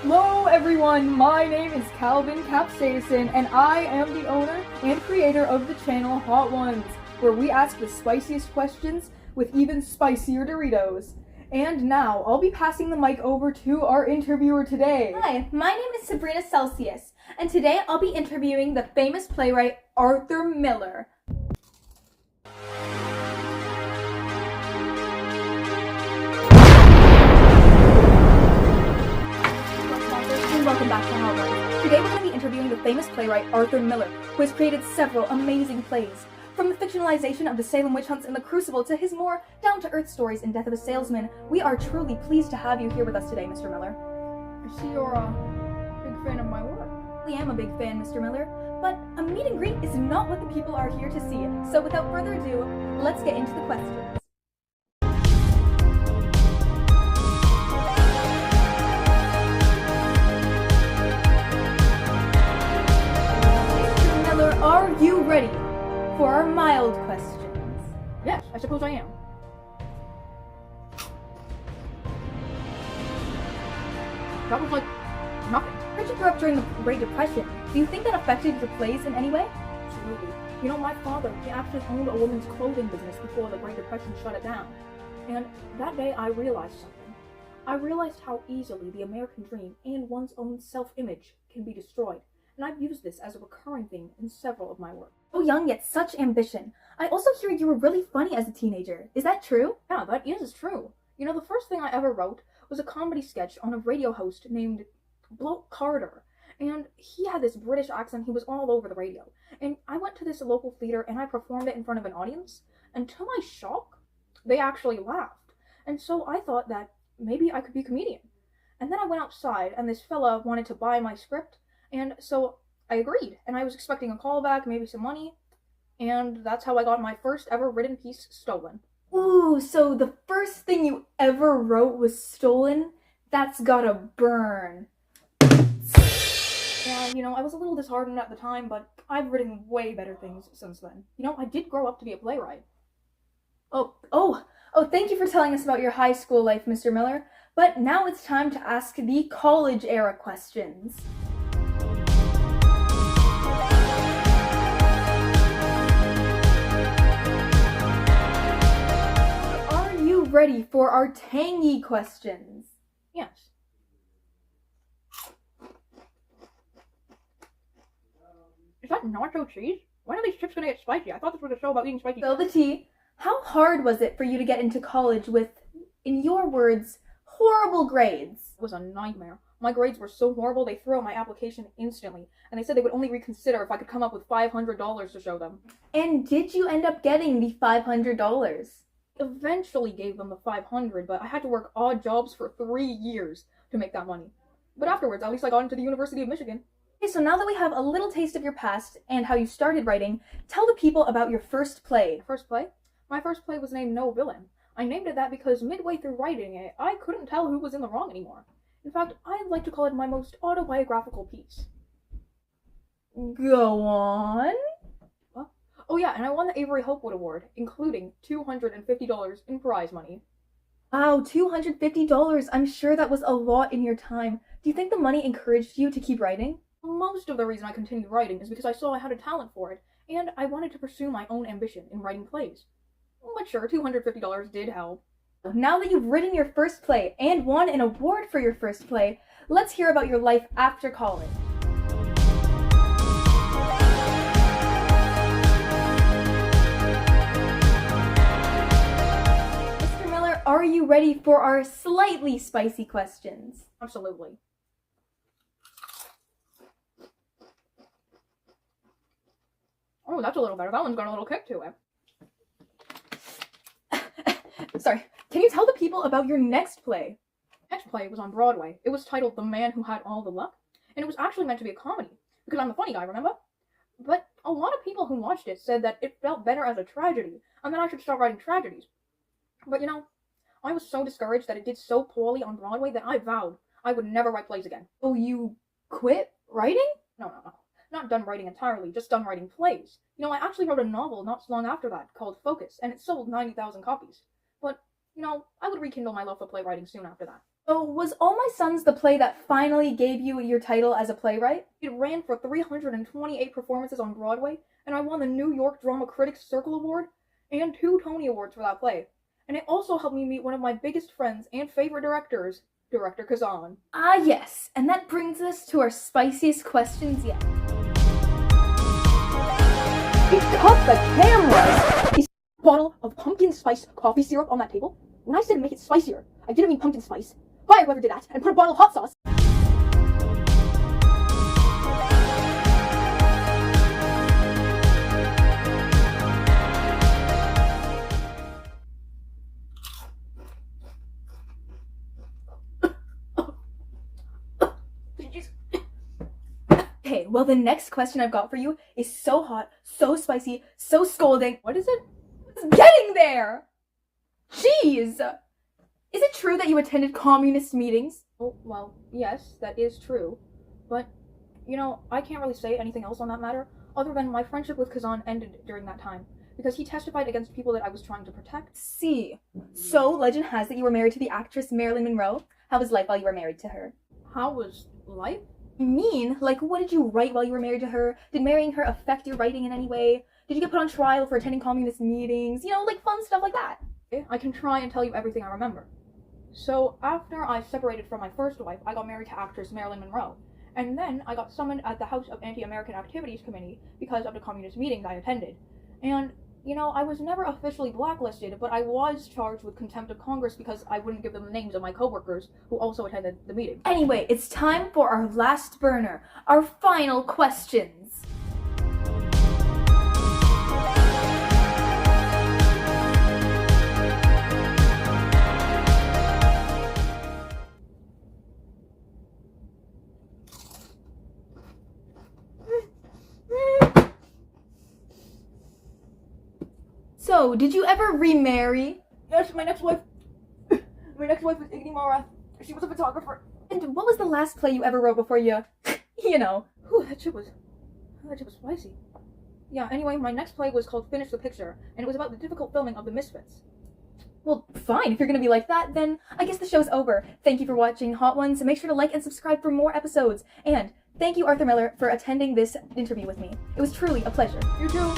Hello everyone, my name is Calvin Capsaicin, and I am the owner and creator of the channel Hot Ones, where we ask the spiciest questions with even spicier Doritos. And now, I'll be passing the mic over to our interviewer today. Hi, my name is Sabrina Celsius, and today I'll be interviewing the famous playwright Arthur Miller. Welcome back to Hot Ones. Today we're going to be interviewing the famous playwright Arthur Miller, who has created several amazing plays. From the fictionalization of the Salem witch hunts and the Crucible to his more down-to-earth stories in Death of a Salesman, we are truly pleased to have you here with us today, Mr. Miller. I see you're a big fan of my work. I am a big fan, Mr. Miller, but a meet and greet is not what the people are here to see. So without further ado, let's get into the questions. Are you ready for our mild questions? Yes, I suppose I am. That was like nothing. Heard you grew up during the Great Depression. Do you think that affected your plays in any way? Absolutely. You know, my father, he actually owned a woman's clothing business before the Great Depression shut it down. And that day I realized something. I realized how easily the American dream and one's own self-image can be destroyed. And I've used this as a recurring theme in several of my work. So young, yet such ambition. I also hear you were really funny as a teenager. Is that true? Yeah, that is true. You know, the first thing I ever wrote was a comedy sketch on a radio host named Bloke Carter. And he had this British accent, he was all over the radio. And I went to this local theater and I performed it in front of an audience. And to my shock, they actually laughed. And so I thought that maybe I could be a comedian. And then I went outside and this fella wanted to buy my script. And so I agreed, and I was expecting a callback, maybe some money, and that's how I got my first ever written piece stolen. Ooh, so the first thing you ever wrote was stolen? That's gotta burn. Yeah, you know, I was a little disheartened at the time, but I've written way better things since then. You know, I did grow up to be a playwright. Oh, thank you for telling us about your high school life, Mr. Miller. But now it's time to ask the college-era questions. Ready for our tangy questions? Yes. Is that nacho cheese? When are these chips gonna get spicy? I thought this was a show about eating spicy. Spill the tea. How hard was it for you to get into college with, in your words, horrible grades? It was a nightmare. My grades were so horrible, they threw out my application instantly, and they said they would only reconsider if I could come up with $500 to show them. And did you end up getting the $500? Eventually gave them the $500, but I had to work odd jobs for 3 years to make that money. But afterwards, at least I got into the University of Michigan. Okay, so now that we have a little taste of your past and how you started writing, tell the people about your first play. First play? My first play was named No Villain. I named it that because midway through writing it, I couldn't tell who was in the wrong anymore. In fact, I'd like to call it my most autobiographical piece. Go on. Oh yeah, and I won the Avery Hopewood Award, including $250 in prize money. Wow, $250. I'm sure that was a lot in your time. Do you think the money encouraged you to keep writing? Most of the reason I continued writing is because I saw I had a talent for it, and I wanted to pursue my own ambition in writing plays. But sure, $250 did help. Now that you've written your first play and won an award for your first play, let's hear about your life after college. Are you ready for our slightly spicy questions? Absolutely. Oh, that's a little better. That one's got a little kick to it. Sorry. Can you tell the people about your next play? Next play was on Broadway. It was titled The Man Who Had All the Luck, and it was actually meant to be a comedy, because I'm the funny guy, remember? But a lot of people who watched it said that it felt better as a tragedy, and that I should start writing tragedies. But you know, I was so discouraged that it did so poorly on Broadway that I vowed I would never write plays again. Oh, you quit writing? No. Not done writing entirely, just done writing plays. You know, I actually wrote a novel not so long after that called Focus, and it sold 90,000 copies. But, you know, I would rekindle my love for playwriting soon after that. So, was All My Sons the play that finally gave you your title as a playwright? It ran for 328 performances on Broadway, and I won the New York Drama Critics Circle Award and 2 Tony Awards for that play. And it also helped me meet one of my biggest friends and favorite directors, Director COULDN. Ah, yes, and that brings us to our spiciest questions yet. He cut the cameras! Is a bottle of pumpkin spice coffee syrup on that table? When I said make it spicier, I didn't mean pumpkin spice. Fire whoever did that and put a bottle of hot sauce. Okay, well, the next question I've got for you is so hot, so spicy, so scolding. What is it? It's getting there! Jeez! Is it true that you attended communist meetings? Oh, well, yes, that is true. But, I can't really say anything else on that matter, other than my friendship with COULDN ended during that time, because he testified against people that I was trying to protect. See. So, legend has it you were married to the actress Marilyn Monroe. How was life while you were married to her? How was life? Like, what did you write while you were married to her? Did marrying her affect your writing in any way? Did you get put on trial for attending communist meetings? Like fun stuff like that. I can try and tell you everything I remember. So, after I separated from my first wife, I got married to actress Marilyn Monroe. And then I got summoned at the House of Anti-American Activities Committee because of the communist meetings I attended. And, I was never officially blacklisted, but I was charged with contempt of Congress because I wouldn't give them the names of my coworkers who also attended the meeting. Anyway, it's time for our last burner, our final questions. So, did you ever remarry? Yes, my next wife was Igni Mara. She was a photographer. And what was the last play you ever wrote before you, Whew, that shit was spicy. Yeah, anyway, my next play was called Finish the Picture, and it was about the difficult filming of The Misfits. Well, fine. If you're gonna be like that, then I guess the show's over. Thank you for watching, Hot Ones. Make sure to like and subscribe for more episodes. And thank you, Arthur Miller, for attending this interview with me. It was truly a pleasure. You too.